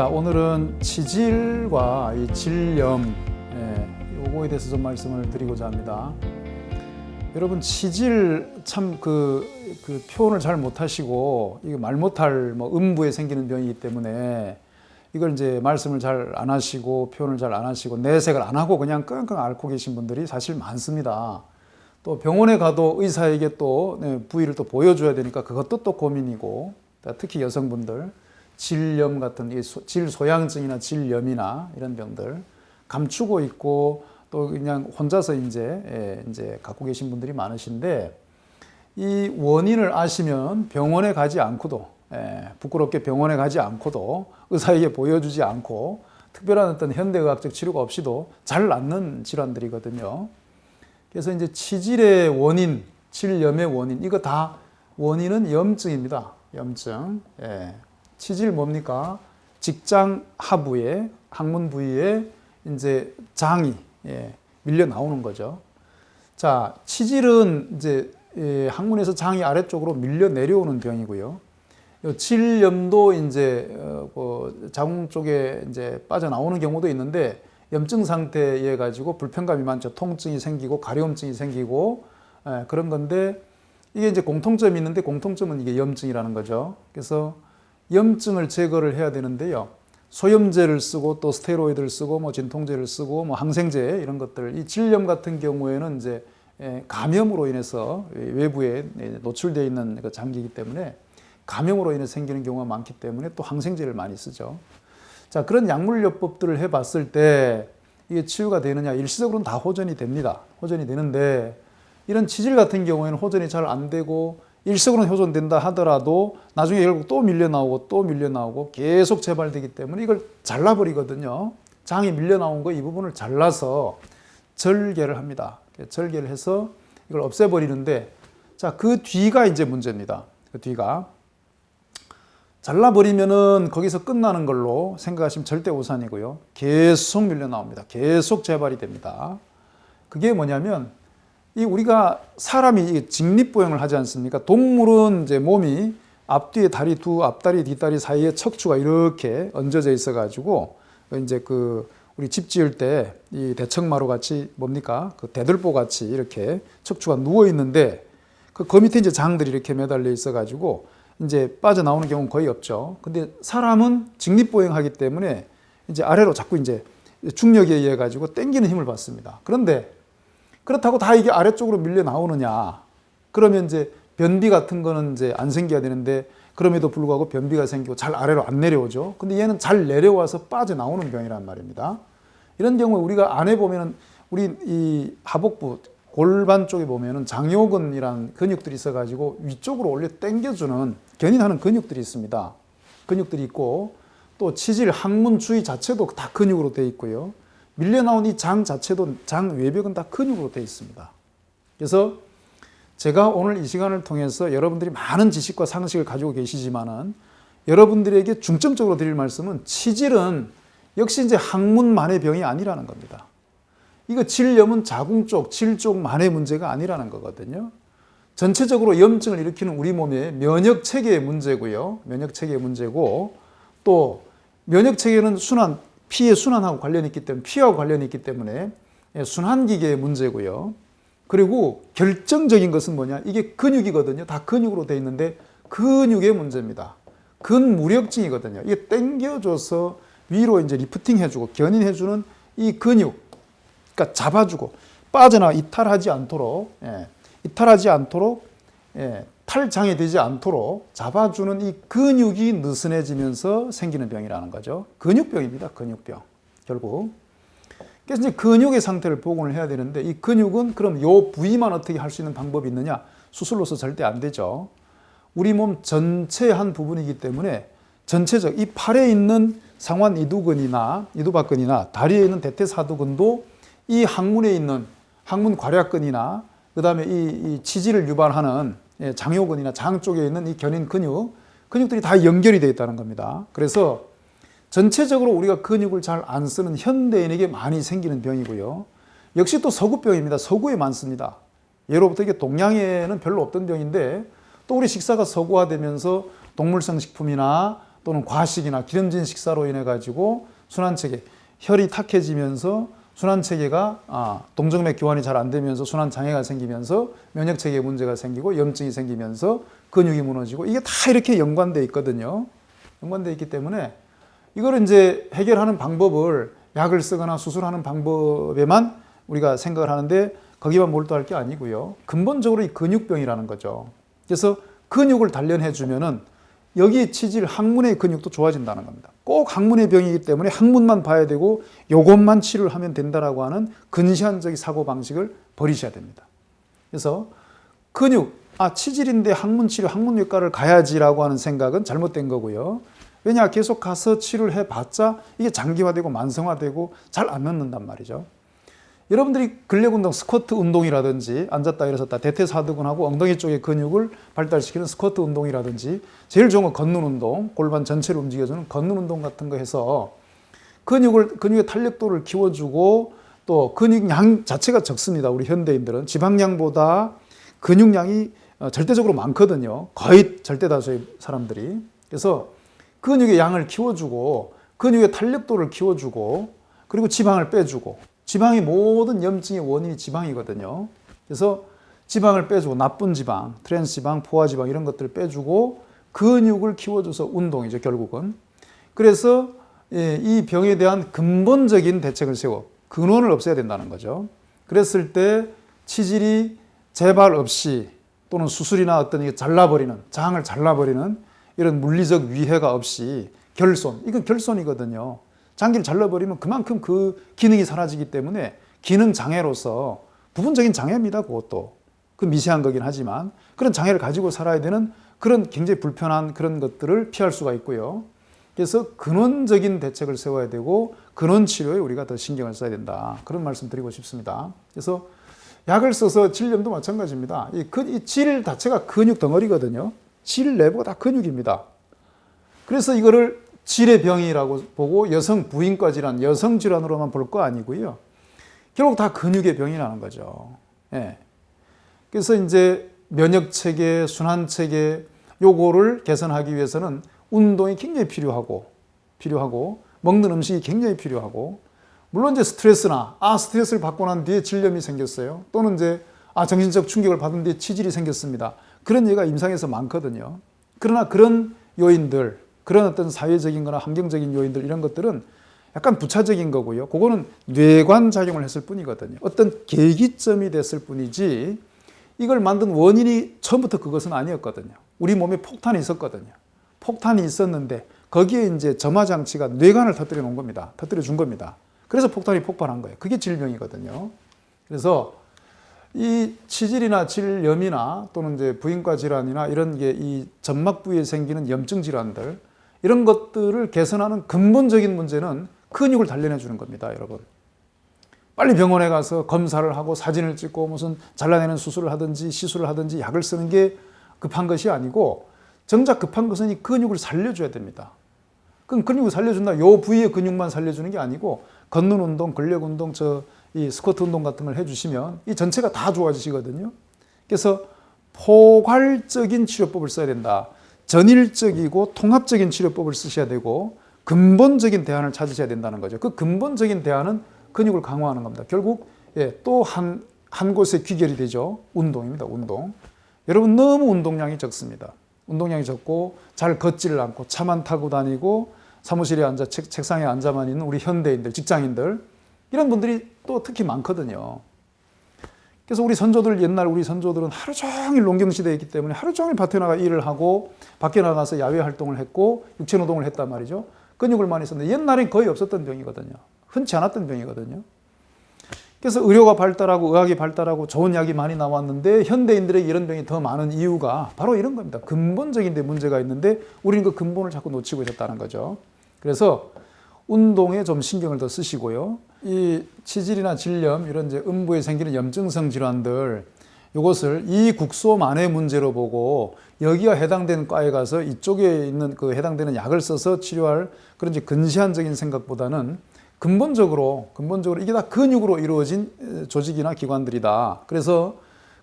자, 오늘은 치질과 이 질염, 요거에 대해서 좀 말씀을 드리고자 합니다. 여러분, 치질 참 그 표현을 잘 못하시고 이거 말 못할 음부에 생기는 병이기 때문에 이걸 이제 말씀을 잘 안 하시고 표현을 잘 안 하시고 내색을 안 하고 그냥 끙끙 앓고 계신 분들이 사실 많습니다. 또 병원에 가도 의사에게 또 부위를 또 보여줘야 되니까 그것도 또 고민이고, 특히 여성분들 질염 같은 질소양증이나 질염이나 이런 병들 감추고 있고 또 그냥 혼자서 이제 갖고 계신 분들이 많으신데, 이 원인을 아시면 병원에 가지 않고도 부끄럽게 병원에 가지 않고도 의사에게 보여주지 않고 특별한 어떤 현대의학적 치료가 없이도 잘 낫는 질환들이거든요. 그래서 이제 치질의 원인, 질염의 원인, 이거 다 원인은 염증입니다. 염증. 치질 뭡니까? 직장 하부에, 항문 부위에 이제 장이 밀려 나오는 거죠. 자, 치질은 이제 항문에서 장이 아래쪽으로 밀려 내려오는 병이고요. 질염도 이제 자궁 쪽에 이제 빠져나오는 경우도 있는데, 염증 상태에 의해 가지고 불편감이 많죠. 통증이 생기고 가려움증이 생기고 그런 건데, 이게 이제 공통점이 있는데 공통점은 이게 염증이라는 거죠. 그래서 염증을 제거를 해야 되는데요. 소염제를 쓰고 또 스테로이드를 쓰고 진통제를 쓰고 항생제 이런 것들, 이 질염 같은 경우에는 이제 감염으로 인해서 외부에 노출되어 있는 그 장기이기 때문에 감염으로 인해 생기는 경우가 많기 때문에 또 항생제를 많이 쓰죠. 자, 그런 약물요법들을 해봤을 때 이게 치유가 되느냐? 일시적으로는 다 호전이 됩니다. 호전이 되는데, 이런 치질 같은 경우에는 호전이 잘 안 되고 일시적으로는 호전된다 하더라도 나중에 결국 또 밀려 나오고 또 밀려 나오고 계속 재발되기 때문에 이걸 잘라버리거든요. 장이 밀려 나온 거 이 부분을 잘라서 절개를 합니다. 절개를 해서 이걸 없애버리는데, 자, 그 뒤가 이제 문제입니다. 그 뒤가 잘라버리면은 거기서 끝나는 걸로 생각하시면 절대 오산이고요. 계속 밀려 나옵니다. 계속 재발이 됩니다. 그게 뭐냐면, 이 우리가 사람이 직립보행을 하지 않습니까? 동물은 이제 몸이 앞뒤에 다리 앞다리 뒷다리 사이에 척추가 이렇게 얹어져 있어 가지고 이제 우리 집 지을 때 이 대청마루 같이 뭡니까? 그 대들보 같이 이렇게 척추가 누워 있는데, 그 밑에 이제 장들이 이렇게 매달려 있어 가지고 이제 빠져나오는 경우는 거의 없죠. 근데 사람은 직립보행하기 때문에 이제 아래로 자꾸 이제 중력에 의해 가지고 당기는 힘을 받습니다. 그런데 그렇다고 다 이게 아래쪽으로 밀려 나오느냐? 그러면 이제 변비 같은 거는 이제 안 생겨야 되는데, 그럼에도 불구하고 변비가 생기고 잘 아래로 안 내려오죠. 근데 얘는 잘 내려와서 빠져나오는 병이란 말입니다. 이런 경우에 우리가 안에 보면은 우리 이 하복부 골반 쪽에 보면은 장요근이라는 근육들이 있어가지고 위쪽으로 올려 당겨주는 견인하는 근육들이 있습니다. 근육들이 있고, 또 치질 항문 주위 자체도 다 근육으로 되어 있고요. 밀려 나온 이 장 자체도, 장 외벽은 다 근육으로 되어 있습니다. 그래서 제가 오늘 이 시간을 통해서 여러분들이 많은 지식과 상식을 가지고 계시지만은 여러분들에게 중점적으로 드릴 말씀은, 치질은 역시 이제 항문만의 병이 아니라는 겁니다. 이거 질염은 자궁 쪽, 질 쪽만의 문제가 아니라는 거거든요. 전체적으로 염증을 일으키는 우리 몸의 면역 체계의 문제고요. 면역 체계의 문제고, 또 면역 체계는 피의 순환하고 관련이 있기 때문에, 피하고 관련이 있기 때문에 순환기계의 문제고요. 그리고 결정적인 것은 뭐냐? 이게 근육이거든요. 다 근육으로 되어 있는데 근육의 문제입니다. 근무력증이거든요. 이게 당겨줘서 위로 이제 리프팅 해주고 견인해주는 이 근육, 그러니까 잡아주고 이탈하지 않도록 탈장애 되지 않도록 잡아주는 이 근육이 느슨해지면서 생기는 병이라는 거죠. 근육병입니다. 근육병. 결국. 그래서 이제 근육의 상태를 복원을 해야 되는데, 이 근육은 그럼 요 부위만 어떻게 할 수 있는 방법이 있느냐? 수술로서 절대 안 되죠. 우리 몸 전체의 한 부분이기 때문에 전체적, 이 팔에 있는 상완 이두박근이나 다리에 있는 대퇴사두근도 이 항문에 있는 항문 괄약근이나 그 다음에 이 치질을 유발하는 장요근이나 장 쪽에 있는 이 견인 근육들이 다 연결이 되어 있다는 겁니다. 그래서 전체적으로 우리가 근육을 잘 안 쓰는 현대인에게 많이 생기는 병이고요. 역시 또 서구병입니다. 서구에 많습니다. 예로부터 이게 동양에는 별로 없던 병인데, 또 우리 식사가 서구화되면서 동물성 식품이나 또는 과식이나 기름진 식사로 인해 가지고 순환체계, 혈이 탁해지면서 순환체계가 동정맥 교환이 잘 안 되면서 순환장애가 생기면서 면역체계에 문제가 생기고 염증이 생기면서 근육이 무너지고 이게 다 이렇게 연관되어 있거든요. 연관되어 있기 때문에 이걸 이제 해결하는 방법을 약을 쓰거나 수술하는 방법에만 우리가 생각을 하는데 거기만 몰두할 게 아니고요. 근본적으로 이 근육병이라는 거죠. 그래서 근육을 단련해 주면은 여기 치질 항문의 근육도 좋아진다는 겁니다. 꼭 항문의 병이기 때문에 항문만 봐야 되고 요것만 치료를 하면 된다라고 하는 근시안적인 사고방식을 버리셔야 됩니다. 그래서 근육, 치질인데 항문 치료, 항문외과를 가야지라고 하는 생각은 잘못된 거고요. 왜냐, 계속 가서 치료를 해봤자 이게 장기화되고 만성화되고 잘 안 낫는단 말이죠. 여러분들이 근력 운동, 스쿼트 운동이라든지 앉았다 일어섰다, 대퇴사두근하고 엉덩이 쪽의 근육을 발달시키는 스쿼트 운동이라든지 제일 좋은 건 걷는 운동, 골반 전체를 움직여주는 걷는 운동 같은 거 해서 근육의 탄력도를 키워주고 또 근육량 자체가 적습니다. 우리 현대인들은 지방량보다 근육량이 절대적으로 많거든요. 거의 절대다수의 사람들이. 그래서 근육의 양을 키워주고 근육의 탄력도를 키워주고 그리고 지방을 빼주고 지방이 모든 염증의 원인이 지방이거든요. 그래서 지방을 빼주고 나쁜 지방, 트랜스 지방, 포화 지방 이런 것들을 빼주고 근육을 키워줘서 운동이죠, 결국은. 그래서 이 병에 대한 근본적인 대책을 세워 근원을 없애야 된다는 거죠. 그랬을 때 치질이 재발 없이 또는 수술이나 어떤 잘라버리는, 장을 잘라버리는 이런 물리적 위해가 없이 결손, 이건 결손이거든요. 장기를 잘라버리면 그만큼 그 기능이 사라지기 때문에 기능 장애로서 부분적인 장애입니다. 그것도. 그 미세한 거긴 하지만 그런 장애를 가지고 살아야 되는 그런 굉장히 불편한 그런 것들을 피할 수가 있고요. 그래서 근원적인 대책을 세워야 되고 근원 치료에 우리가 더 신경을 써야 된다. 그런 말씀 드리고 싶습니다. 그래서 약을 써서 질염도 마찬가지입니다. 이 질 자체가 근육 덩어리거든요. 질 내부가 다 근육입니다. 그래서 이거를 질의 병이라고 보고 여성 부인과 질환, 여성 질환으로만 볼 거 아니고요. 결국 다 근육의 병이라는 거죠. 예. 그래서 이제 면역체계, 순환체계 요거를 개선하기 위해서는 운동이 굉장히 필요하고 먹는 음식이 굉장히 필요하고 물론 이제 스트레스를 받고 난 뒤에 질염이 생겼어요. 또는 이제 정신적 충격을 받은 뒤에 치질이 생겼습니다. 그런 얘기가 임상에서 많거든요. 그러나 그런 요인들, 그런 어떤 사회적인 거나 환경적인 요인들 이런 것들은 약간 부차적인 거고요. 그거는 뇌관 작용을 했을 뿐이거든요. 어떤 계기점이 됐을 뿐이지 이걸 만든 원인이 처음부터 그것은 아니었거든요. 우리 몸에 폭탄이 있었거든요. 폭탄이 있었는데 거기에 이제 점화 장치가 뇌관을 터뜨려 놓은 겁니다. 터뜨려 준 겁니다. 그래서 폭탄이 폭발한 거예요. 그게 질병이거든요. 그래서 이 치질이나 질염이나 또는 이제 부인과 질환이나 이런 게 이 점막 부위에 생기는 염증 질환들 이런 것들을 개선하는 근본적인 문제는 근육을 단련해 주는 겁니다, 여러분. 빨리 병원에 가서 검사를 하고 사진을 찍고 무슨 잘라내는 수술을 하든지 시술을 하든지 약을 쓰는 게 급한 것이 아니고 정작 급한 것은 이 근육을 살려줘야 됩니다. 그럼 근육을 살려준다. 요 부위의 근육만 살려주는 게 아니고 걷는 운동, 근력 운동, 이 스쿼트 운동 같은 걸 해주시면 이 전체가 다 좋아지시거든요. 그래서 포괄적인 치료법을 써야 된다. 전일적이고 통합적인 치료법을 쓰셔야 되고 근본적인 대안을 찾으셔야 된다는 거죠. 그 근본적인 대안은 근육을 강화하는 겁니다. 결국 또 한 곳에 귀결이 되죠. 운동입니다. 운동. 여러분 너무 운동량이 적습니다. 운동량이 적고 잘 걷지를 않고 차만 타고 다니고 사무실에 앉아 책상에 앉아만 있는 우리 현대인들, 직장인들 이런 분들이 또 특히 많거든요. 그래서 우리 선조들은 하루 종일 농경시대에 있기 때문에 하루 종일 밭에 나가 일을 하고 밖에 나가서 야외 활동을 했고 육체노동을 했단 말이죠. 근육을 많이 썼는데 옛날엔 거의 없었던 병이거든요. 흔치 않았던 병이거든요. 그래서 의료가 발달하고 의학이 발달하고 좋은 약이 많이 나왔는데 현대인들에게 이런 병이 더 많은 이유가 바로 이런 겁니다. 근본적인 데 문제가 있는데 우리는 그 근본을 자꾸 놓치고 있었다는 거죠. 그래서 운동에 좀 신경을 더 쓰시고요. 이 치질이나 질염 이런 이제 음부에 생기는 염증성 질환들 이것을 이 국소만의 문제로 보고 여기가 해당되는 과에 가서 이쪽에 있는 그 해당되는 약을 써서 치료할 그런 이제 근시안적인 생각보다는 근본적으로 이게 다 근육으로 이루어진 조직이나 기관들이다. 그래서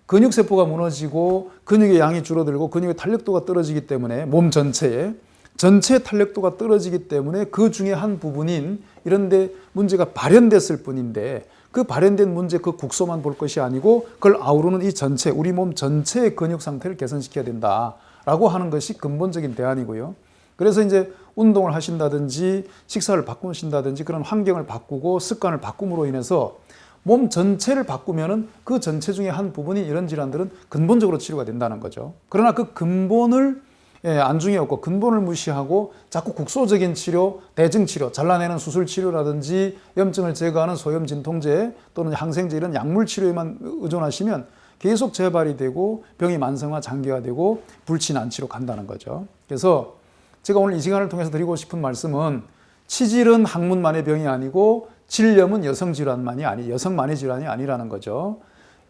근육세포가 무너지고 근육의 양이 줄어들고 근육의 탄력도가 떨어지기 때문에 몸 전체에 전체 탄력도가 떨어지기 때문에 그 중에 한 부분인 이런데 문제가 발현됐을 뿐인데 그 발현된 문제 그 국소만 볼 것이 아니고 그걸 아우르는 이 전체 우리 몸 전체의 근육 상태를 개선시켜야 된다라고 하는 것이 근본적인 대안이고요. 그래서 이제 운동을 하신다든지 식사를 바꾸신다든지 그런 환경을 바꾸고 습관을 바꿈으로 인해서 몸 전체를 바꾸면은 그 전체 중에 한 부분이 이런 질환들은 근본적으로 치료가 된다는 거죠. 그러나 그 근본을 안중에 없고 근본을 무시하고 자꾸 국소적인 치료, 대증 치료, 잘라내는 수술 치료라든지 염증을 제거하는 소염 진통제 또는 항생제 이런 약물 치료에만 의존하시면 계속 재발이 되고 병이 만성화, 장기화되고 불치난치로 간다는 거죠. 그래서 제가 오늘 이 시간을 통해서 드리고 싶은 말씀은 치질은 학문만의 병이 아니고 질염은 여성만의 질환이 아니라는 거죠.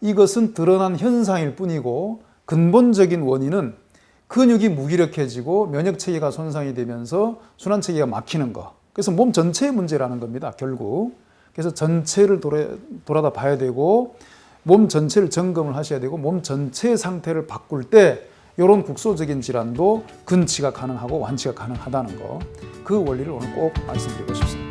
이것은 드러난 현상일 뿐이고 근본적인 원인은 근육이 무기력해지고 면역체계가 손상이 되면서 순환체계가 막히는 거. 그래서 몸 전체의 문제라는 겁니다, 결국. 그래서 전체를 돌아다 봐야 되고 몸 전체를 점검을 하셔야 되고 몸 전체의 상태를 바꿀 때 이런 국소적인 질환도 근치가 가능하고 완치가 가능하다는 거. 그 원리를 오늘 꼭 말씀드리고 싶습니다.